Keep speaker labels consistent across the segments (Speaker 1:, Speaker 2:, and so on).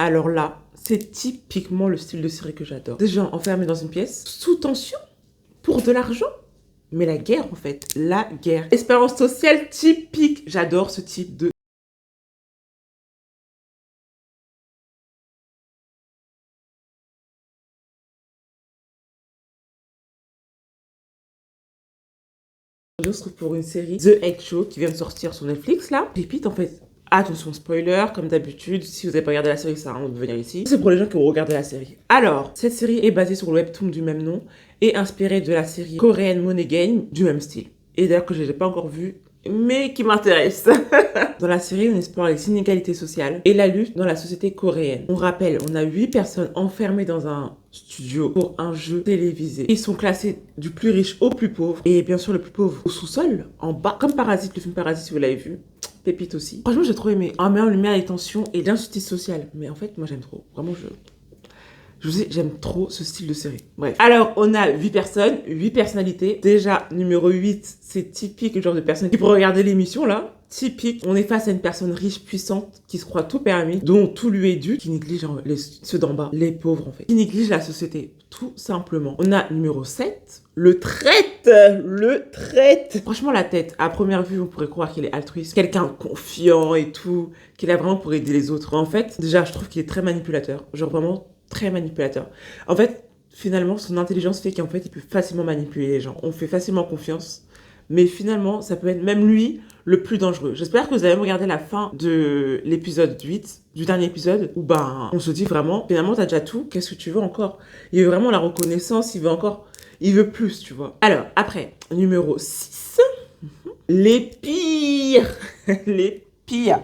Speaker 1: Alors là, c'est typiquement le style de série que j'adore. Des gens enfermés dans une pièce, sous tension, pour de l'argent. Mais la guerre, en fait, la guerre. Expérience sociale typique. J'adore ce type de... Je se trouve pour une série The Egg Show qui vient de sortir sur Netflix, là. Pépite, en fait. Attention, spoiler, comme d'habitude, si vous n'avez pas regardé la série, ça sert à rien de venir ici. C'est pour les gens qui ont regardé la série. Alors, cette série est basée sur le webtoon du même nom et inspirée de la série coréenne Money Game du même style. Et d'ailleurs que je n'ai pas encore vue, mais qui m'intéresse. Dans la série, on explore les inégalités sociales et la lutte dans la société coréenne. On rappelle, on a 8 personnes enfermées dans un studio pour un jeu télévisé. Ils sont classés du plus riche au plus pauvre. Et bien sûr, le plus pauvre au sous-sol, en bas. Comme Parasite, le film Parasite, si vous l'avez vu. Pépite aussi. Franchement, j'ai trop aimé. En mettant en lumière les tensions et l'injustice sociale. Mais en fait, moi, j'aime trop. Vraiment, je vous dis, j'aime trop ce style de série. Bref. Alors, on a 8 personnes, 8 personnalités. Déjà, numéro 8, c'est typique le genre de personne qui pourrait regarder l'émission, là. Typique. On est face à une personne riche, puissante, qui se croit tout permis, dont tout lui est dû, qui néglige ceux d'en bas, les pauvres, en fait. Qui néglige la société, tout simplement. On a numéro 7, le traite. Le traite. Franchement, la tête, à première vue, on pourrait croire qu'il est altruiste, quelqu'un de confiant et tout, qu'il a vraiment pour aider les autres. En fait, déjà, je trouve qu'il est très manipulateur. Genre vraiment très manipulateur. En fait, finalement, son intelligence fait qu'en fait, il peut facilement manipuler les gens. On fait facilement confiance. Mais finalement, ça peut être même lui le plus dangereux. J'espère que vous avez regardé la fin de l'épisode 8, du dernier épisode, où ben, on se dit vraiment, finalement, t'as déjà tout, qu'est-ce que tu veux encore? Il veut vraiment la reconnaissance, il veut encore, il veut plus, tu vois. Alors, après, numéro 6, les pires. Les pires.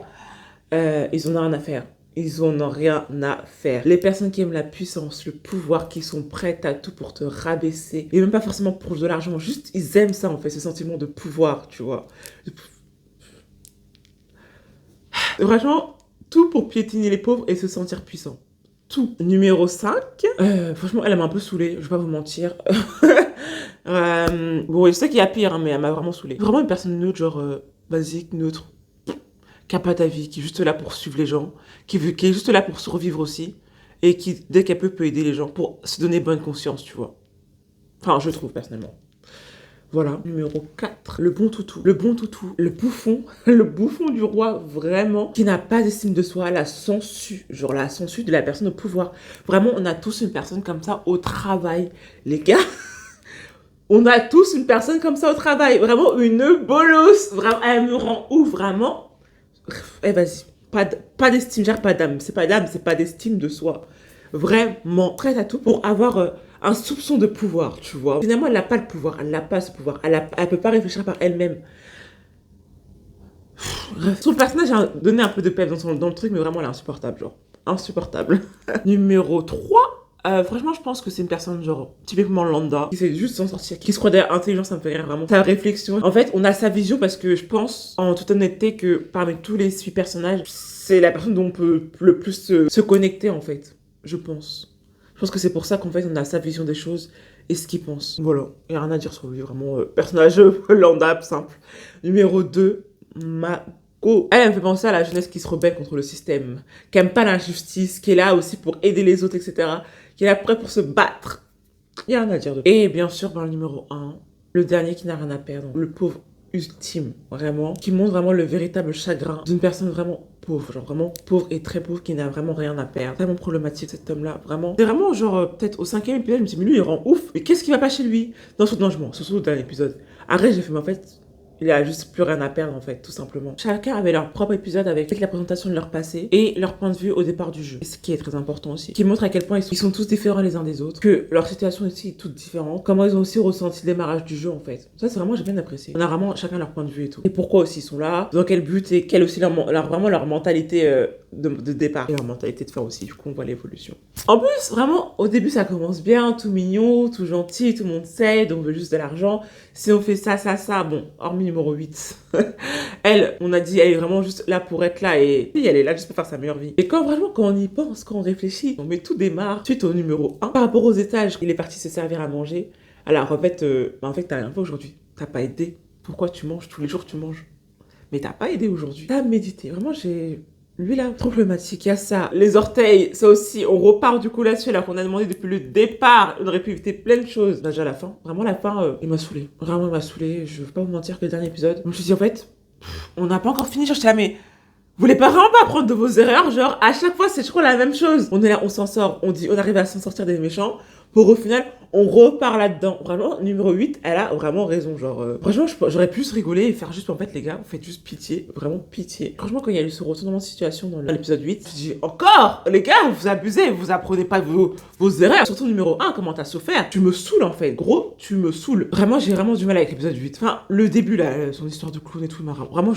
Speaker 1: Ils en ont rien à faire. Ils en ont rien à faire. Les personnes qui aiment la puissance, le pouvoir, qui sont prêtes à tout pour te rabaisser, et même pas forcément pour de l'argent, juste ils aiment ça en fait, ce sentiment de pouvoir, tu vois. Franchement, tout pour piétiner les pauvres et se sentir puissant. Tout. Numéro 5, franchement, elle m'a un peu saoulée, je vais pas vous mentir. Bon, je sais qu'il y a pire, hein, mais elle m'a vraiment saoulée. Vraiment une personne neutre, genre basique, neutre, qui a pas d'avis, qui est juste là pour suivre les gens, qui est juste là pour survivre aussi, et qui, dès qu'elle peut aider les gens pour se donner bonne conscience, tu vois. Enfin, je trouve, personnellement. Voilà. Numéro 4, le bon toutou. Le bon toutou, le bouffon, le bouffon du roi, vraiment, qui n'a pas d'estime de soi, la sangsue, genre la sangsue de la personne au pouvoir. Vraiment, on a tous une personne comme ça au travail, les gars. On a tous une personne comme ça au travail. Vraiment, une bolosse. Vraiment, elle me rend ouf, vraiment. Eh, vas-y. Pas d'estime, gère pas d'âme. C'est pas d'âme, c'est pas d'estime de soi. Vraiment, prête à tout pour avoir un soupçon de pouvoir, tu vois. Finalement, elle n'a pas le pouvoir. Elle n'a pas ce pouvoir. Elle peut pas réfléchir par elle-même. Bref. Son personnage a donné un peu de peps dans le truc, mais vraiment, elle est insupportable, genre. Insupportable. Numéro 3. Franchement, je pense que c'est une personne, genre, typiquement lambda, qui sait juste s'en sortir, qui se croit derrière intelligence, ça me fait rire vraiment. Sa réflexion. En fait, on a sa vision parce que je pense, en toute honnêteté, que parmi tous les 6 personnages, c'est la personne dont on peut le plus se connecter, en fait. Je pense. Je pense que c'est pour ça qu'en fait, on a sa vision des choses et ce qu'il pense. Voilà. Il n'y a rien à dire sur lui, vraiment, personnage lambda, simple. Numéro 2, Mako. Elle me fait penser à la jeunesse qui se rebelle contre le système, qui aime pas l'injustice, qui est là aussi pour aider les autres, etc., qui est là prêt pour se battre. Il n'y a rien à dire de... Et bien sûr, dans le numéro 1, le dernier qui n'a rien à perdre, le pauvre ultime, vraiment, qui montre vraiment le véritable chagrin d'une personne vraiment pauvre, genre vraiment pauvre et très pauvre, qui n'a vraiment rien à perdre. Vraiment problématique cet homme-là, vraiment. C'est vraiment genre, peut-être au 5e épisode, je me suis dit, mais lui, il rend ouf, mais qu'est-ce qui va pas chez lui? Non, surtout au dernier épisode. Après, j'ai fait, mais en fait, il a juste plus rien à perdre en fait, tout simplement. Chacun avait leur propre épisode avec la présentation de leur passé et leur point de vue au départ du jeu. Ce qui est très important aussi. Qui montre à quel point ils sont tous différents les uns des autres. Que leur situation aussi est toute différente. Comment ils ont aussi ressenti le démarrage du jeu en fait. Ça c'est vraiment, j'ai bien apprécié. On a vraiment chacun leur point de vue et tout. Et pourquoi aussi ils sont là, dans quel but et quelle aussi vraiment leur mentalité de départ. Et leur mentalité de fin aussi, du coup on voit l'évolution. En plus, vraiment, au début ça commence bien, tout mignon, tout gentil, tout le monde s'aide, on veut juste de l'argent. Si on fait ça, bon, hormis numéro 8. Elle, on a dit, elle est vraiment juste là pour être là et elle est là juste pour faire sa meilleure vie. Et quand on y pense, quand on réfléchit, mais tout démarre suite au numéro 1. Par rapport aux étages, il est parti se servir à manger. Alors en fait, t'as rien fait aujourd'hui. T'as pas aidé. Pourquoi tu manges tous les jours, tu manges? Mais t'as pas aidé aujourd'hui. T'as médité. Vraiment, j'ai Lui là, trop problématique, il y a ça. Les orteils, ça aussi, on repart du coup là-dessus, alors qu'on a demandé depuis le départ. On aurait pu éviter plein de choses. Déjà la fin, vraiment la fin, il m'a saoulé. Vraiment, il m'a saoulé. Je veux pas vous mentir que le dernier épisode, je me suis dit en fait, on n'a pas encore fini. Genre, j'étais là, mais vous voulez pas vraiment pas apprendre de vos erreurs? Genre, à chaque fois, c'est toujours la même chose. On est là, on s'en sort, on dit, on arrive à s'en sortir des méchants. Pour au final, on repart là-dedans. Vraiment, numéro 8, elle a vraiment raison. Genre, franchement, j'aurais pu se rigoler et faire juste, en fait, les gars, vous faites juste pitié. Vraiment pitié. Franchement, quand il y a eu ce retournement de situation dans l'épisode 8, je dis, encore, les gars, vous abusez, vous apprenez pas vos erreurs. Surtout numéro 1, comment t'as souffert. Tu me saoules, en fait. Gros, tu me saoules. Vraiment, j'ai vraiment du mal avec l'épisode 8. Enfin, le début, là, son histoire de clown et tout, vraiment,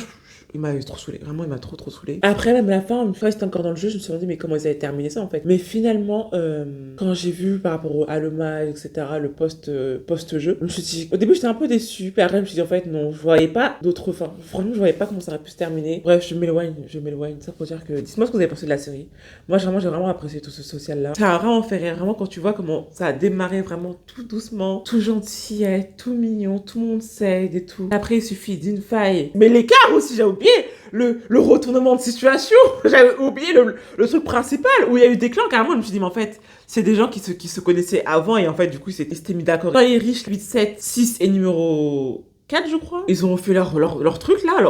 Speaker 1: il m'a trop saoulé, vraiment il m'a trop saoulé. Après même la fin, une fois j'étais encore dans le jeu, je me suis demandé mais comment ils avaient terminé ça en fait. Mais finalement, quand j'ai vu par rapport au Aloma, etc., le post-jeu, je me suis dit, au début j'étais un peu déçue, puis après je me suis dit en fait non, je voyais pas d'autre fin. Franchement je voyais pas comment ça aurait pu se terminer. Bref, je m'éloigne, ça pour dire que, dites-moi ce que vous avez pensé de la série. Moi j'ai vraiment apprécié tout ce social-là. Ça a vraiment fait rire, vraiment quand tu vois comment ça a démarré vraiment tout doucement, tout gentil, tout mignon, tout le monde s'aide et tout. Après il suffit d'une faille. Mais l'écart aussi, j'ai oublié le retournement de situation. J'avais oublié le truc principal où il y a eu des clans. Carrément, je me suis dit, mais en fait, c'est des gens qui se connaissaient avant et en fait, du coup, ils s'étaient mis d'accord. Quand les riches, 8, 7, 6 et numéro 4, je crois, ils ont fait leur truc là,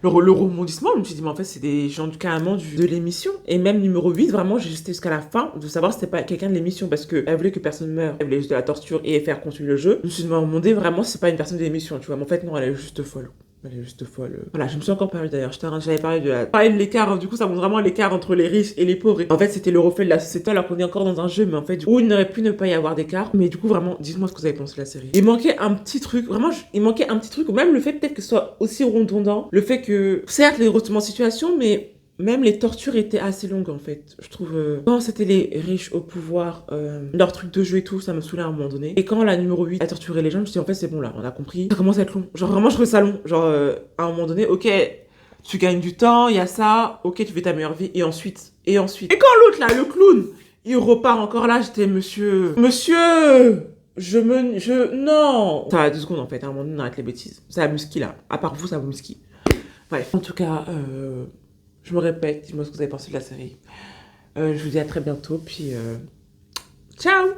Speaker 1: le rebondissement. Je me suis dit, mais en fait, c'est des gens carrément de l'émission. Et même numéro 8, vraiment, j'ai juste jusqu'à la fin de savoir si c'était pas quelqu'un de l'émission parce qu'elle voulait que personne meure. Elle voulait juste de la torture et faire continuer le jeu. Je me suis demandé vraiment si c'est pas une personne de l'émission, tu vois. Mais en fait, non, elle est juste folle. Elle est juste folle. Voilà, je me suis encore parlé d'ailleurs. J'avais parlé de l'écart. Du coup, ça montre vraiment l'écart entre les riches et les pauvres. En fait, c'était le reflet de la société alors qu'on est encore dans un jeu. Mais en fait, du coup, il n'aurait pu ne pas y avoir d'écart. Mais du coup, vraiment, dites-moi ce que vous avez pensé de la série. Il manquait un petit truc. Vraiment, il manquait un petit truc. Ou même le fait peut-être que ce soit aussi redondant. Le fait que, certes, les retournements de situation, mais même les tortures étaient assez longues en fait. Je trouve quand c'était les riches au pouvoir, leur truc de jeu et tout, ça me saoulait à un moment donné. Et quand la numéro 8 a torturé les gens, je me suis dit en fait c'est bon là, on a compris. Ça commence à être long. Genre vraiment je trouvais ça long. Genre à un moment donné, ok, tu gagnes du temps, il y a ça, ok tu fais ta meilleure vie et ensuite. Et quand l'autre là, le clown, il repart encore là, j'étais monsieur, non. Ça a 2 secondes en fait. À un moment donné on arrête les bêtises. Ça a musqué là. À part vous ça vous musqué. Bref. En tout cas. Je me répète, dites-moi ce que vous avez pensé de la série. Je vous dis à très bientôt, puis ciao!